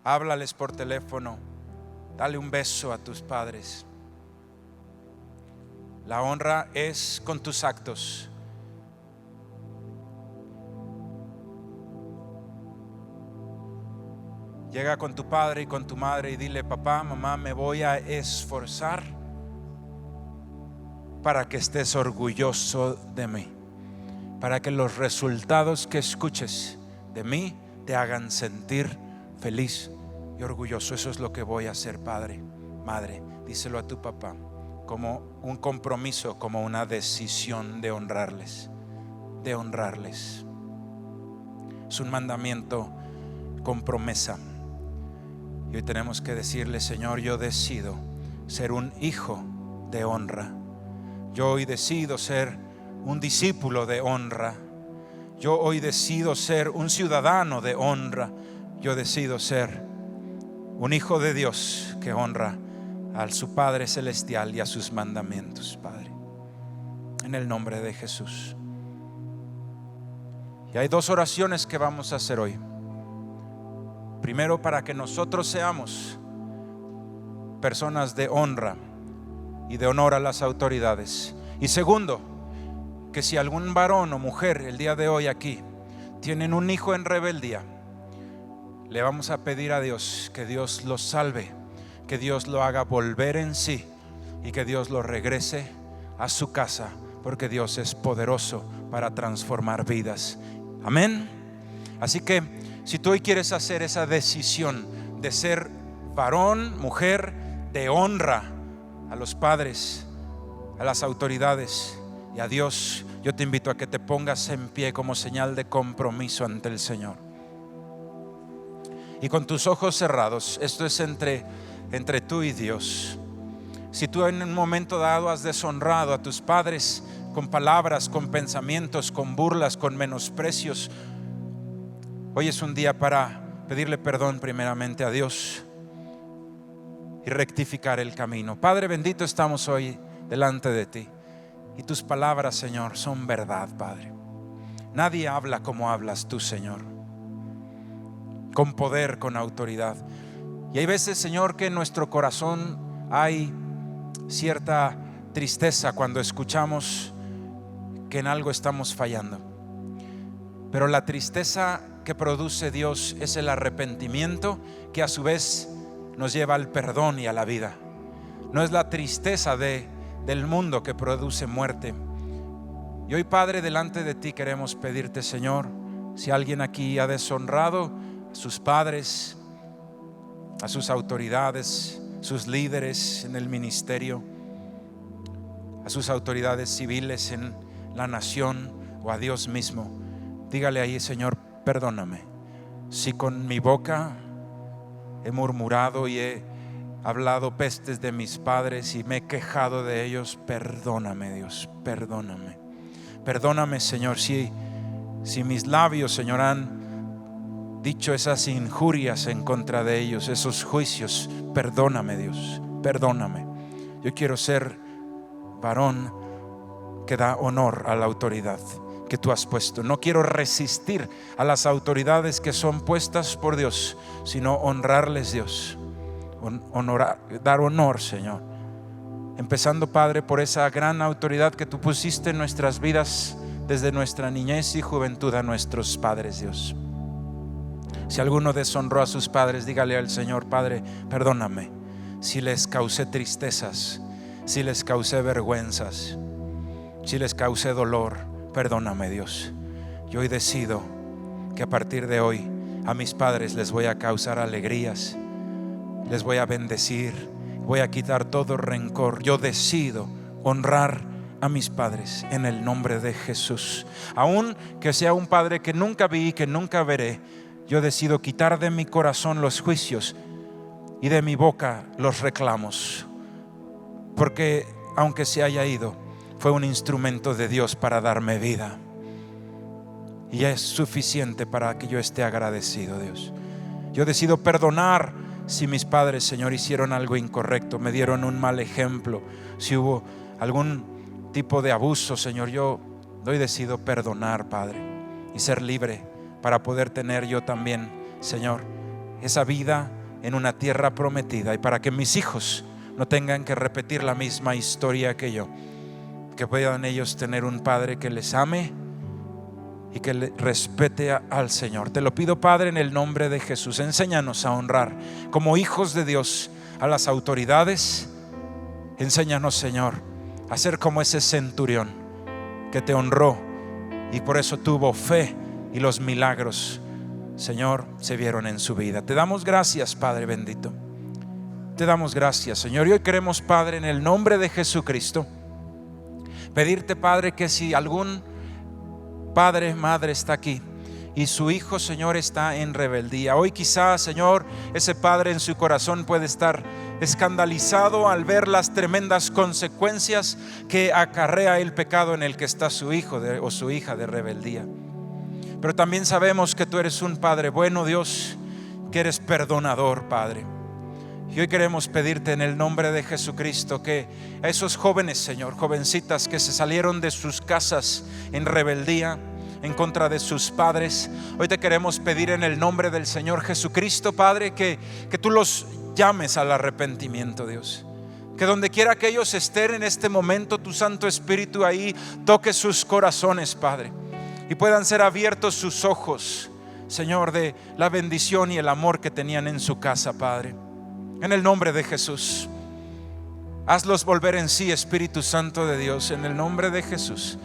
háblales por teléfono, dale un beso a tus padres. La honra es con tus actos. Llega con tu padre y con tu madre y dile: papá, mamá, me voy a esforzar para que estés orgulloso de mí, para que los resultados que escuches de mí te hagan sentir feliz y orgulloso. Eso es lo que voy a hacer, padre, madre. Díselo a tu papá como un compromiso, como una decisión de honrarles, de honrarles. Es un mandamiento con promesa. Y hoy tenemos que decirle: Señor, yo decido ser un hijo de honra. Yo hoy decido ser un discípulo de honra. Yo hoy decido ser un ciudadano de honra. Yo decido ser un hijo de Dios que honra a su Padre Celestial y a sus mandamientos, Padre, en el nombre de Jesús. Y hay dos oraciones que vamos a hacer hoy. Primero, para que nosotros seamos personas de honra y de honor a las autoridades. Y segundo, que si algún varón o mujer el día de hoy aquí tienen un hijo en rebeldía, le vamos a pedir a Dios que Dios lo salve, que Dios lo haga volver en sí y que Dios lo regrese a su casa, porque Dios es poderoso para transformar vidas. Amén. Así que si tú hoy quieres hacer esa decisión de ser varón, mujer de honra a los padres, a las autoridades y a Dios, yo te invito a que te pongas en pie como señal de compromiso ante el Señor. Y con tus ojos cerrados, esto es entre tú y Dios. Si tú en un momento dado has deshonrado a tus padres con palabras, con pensamientos, con burlas, con menosprecios, hoy es un día para pedirle perdón primeramente a Dios y rectificar el camino. Padre bendito, estamos hoy delante de ti y tus palabras, Señor, son verdad, Padre. Nadie habla como hablas tú, Señor, con poder, con autoridad. Y hay veces, Señor, que en nuestro corazón hay cierta tristeza cuando escuchamos que en algo estamos fallando. Pero la tristeza que produce Dios es el arrepentimiento, que a su vez nos lleva al perdón y a la vida. No es la tristeza del mundo que produce muerte. Y hoy, Padre, delante de ti queremos pedirte, Señor, si alguien aquí ha deshonrado a sus padres, a sus autoridades, sus líderes en el ministerio, a sus autoridades civiles en la nación o a Dios mismo, dígale ahí: Señor, perdóname. Si con mi boca he murmurado y he hablado pestes de mis padres y me he quejado de ellos, perdóname, Dios, perdóname. Perdóname, Señor, si mis labios, Señor, han dicho esas injurias en contra de ellos, esos juicios. Perdóname, Dios, perdóname. Yo quiero ser varón que da honor a la autoridad que tú has puesto. No quiero resistir a las autoridades que son puestas por Dios, sino honrarles, Dios, dar honor, Señor, empezando, Padre, por esa gran autoridad que tú pusiste en nuestras vidas desde nuestra niñez y juventud a nuestros padres, Dios. Si alguno deshonró a sus padres, dígale al Señor: Padre, perdóname si les causé tristezas, si les causé vergüenzas, si les causé dolor. Perdóname, Dios. Yo hoy decido que a partir de hoy a mis padres les voy a causar alegrías, les voy a bendecir, voy a quitar todo rencor. Yo decido honrar a mis padres en el nombre de Jesús. Aun que sea un padre que nunca vi, que nunca veré, yo decido quitar de mi corazón los juicios y de mi boca los reclamos, porque aunque se haya ido, fue un instrumento de Dios para darme vida, y ya es suficiente para que yo esté agradecido, Dios. Yo decido perdonar si mis padres, Señor, hicieron algo incorrecto, me dieron un mal ejemplo, si hubo algún tipo de abuso, Señor, yo hoy decido perdonar, Padre, y ser libre para poder tener yo también, Señor, esa vida en una tierra prometida, y para que mis hijos no tengan que repetir la misma historia que yo, que puedan ellos tener un Padre que les ame y que le respete al Señor. Te lo pido, Padre, en el nombre de Jesús. Enséñanos a honrar como hijos de Dios a las autoridades. Enséñanos, Señor, a ser como ese centurión que te honró y por eso tuvo fe, y los milagros, Señor, se vieron en su vida. Te damos gracias, Padre bendito. Te damos gracias, Señor. Y hoy queremos, Padre, en el nombre de Jesucristo, pedirte, Padre, que si algún padre, madre está aquí y su hijo, Señor, está en rebeldía, hoy quizás, Señor, ese padre en su corazón puede estar escandalizado al ver las tremendas consecuencias que acarrea el pecado en el que está su hijo o su hija de rebeldía. Pero también sabemos que tú eres un Padre bueno, Dios, que eres perdonador, Padre. Y hoy queremos pedirte en el nombre de Jesucristo que a esos jóvenes, Señor, jovencitas que se salieron de sus casas en rebeldía en contra de sus padres, hoy te queremos pedir en el nombre del Señor Jesucristo, Padre, que tú los llames al arrepentimiento, Dios. Que donde quiera que ellos estén en este momento, tu Santo Espíritu ahí toque sus corazones, Padre, y puedan ser abiertos sus ojos, Señor, de la bendición y el amor que tenían en su casa, Padre. En el nombre de Jesús, hazlos volver en sí, Espíritu Santo de Dios, en el nombre de Jesús.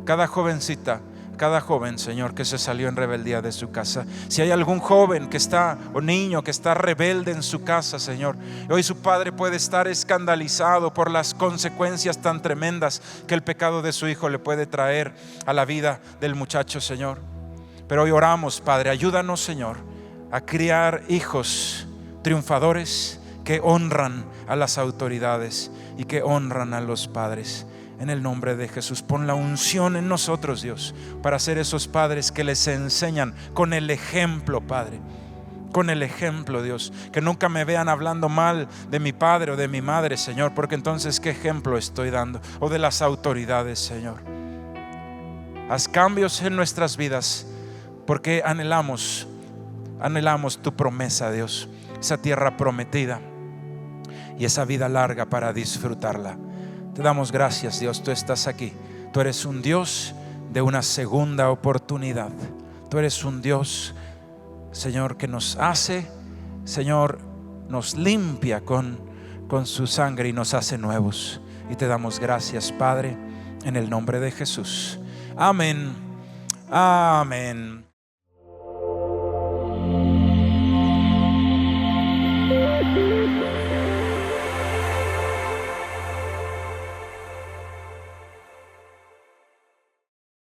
Cada jovencita, cada joven, Señor, que se salió en rebeldía de su casa, si hay algún joven que está, o niño que está rebelde en su casa, Señor, hoy su padre puede estar escandalizado por las consecuencias tan tremendas que el pecado de su hijo le puede traer a la vida del muchacho, Señor. Pero hoy oramos, Padre, ayúdanos, Señor, a criar hijos triunfadores que honran a las autoridades y que honran a los padres. En el nombre de Jesús, pon la unción en nosotros, Dios, para ser esos padres que les enseñan con el ejemplo, Padre. Con el ejemplo, Dios, que nunca me vean hablando mal de mi padre o de mi madre, Señor, porque entonces ¿qué ejemplo estoy dando? O de las autoridades, Señor. Haz cambios en nuestras vidas, porque anhelamos tu promesa, Dios, esa tierra prometida y esa vida larga para disfrutarla. Te damos gracias, Dios, tú estás aquí. Tú eres un Dios de una segunda oportunidad. Tú eres un Dios, Señor, que nos hace, Señor, nos limpia con su sangre y nos hace nuevos. Y te damos gracias, Padre, en el nombre de Jesús. Amén. Amén.